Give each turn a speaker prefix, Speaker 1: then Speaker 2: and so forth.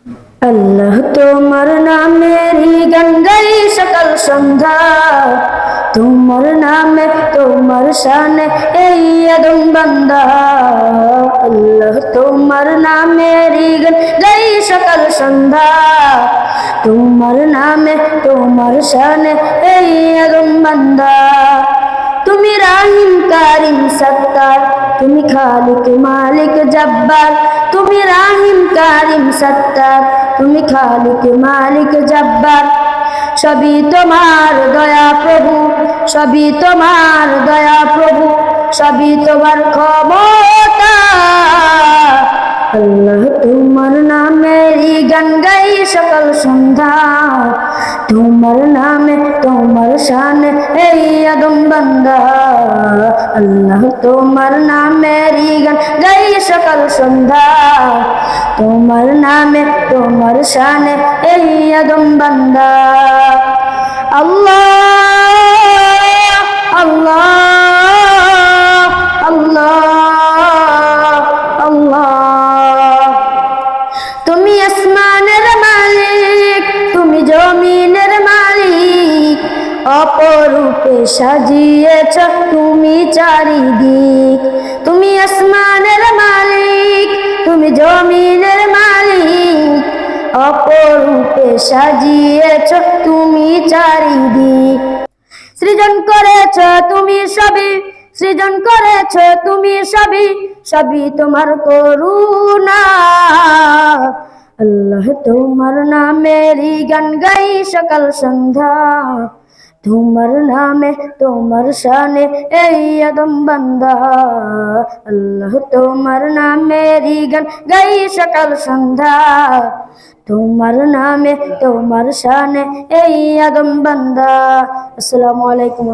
Speaker 1: আল্লাহ তোমার নামেরই গান গাই সকাল সন্ধ্যা, তোমার নামে তোমার শানে এই আদম বান্দা। আল্লাহ তোমার নামেরই গান গাই সকাল সন্ধ্যা, তোমার নামে তোমার শানে এই আদম বান্দা। তুমি রাহিম কারিম সত্তার, তুমি খালিক মালিক জব্বার। তুমি রাহিম কারিম সত্তার, তুমি খালিক মালিক জব্বার। সবই তোমার দয়া প্রভু, সবই তোমার দয়া প্রভু, সবই তোমার ক্ষমতা। আল্লাহ তোমার নামেরই গান গাই সকাল সন্ধ্যা, তোমার নামে তোমার শানে এই আদম বান্দা। আল্লাহ তোমার নামেরই গান গাই সকাল সন্ধ্যা, তোমার নামে তোমার শানে এই আদম বান্দা। আল্লাহ আল্লাহ আল্লাহ আল্লাহ। তুমি আসমানের মালিক, তুমি জমিনের মালিক, অপরূপে সাজিয়েছ তুমি চারিদিক। তুমি আসমানের মালিক, তুমি জমিনের মালিক, অপরূপে সাজিয়েছ তুমি চারিদিক। সৃজন করেছ তুমি সবই, সৃজন করেছ তুমি সবই, সবই তোমার করুণা। আল্লাহ তোমার নামেরই গান গাই সকাল সন্ধ্যা, তোমার নামে তোমার শানে এই আদম বান্দা। আল্লাহ তোমার নামেরই গান গাই সকাল সন্ধ্যা, তোমার নামে তোমার শানে এই আদম বান্দা। আসসালামু আলাইকুম।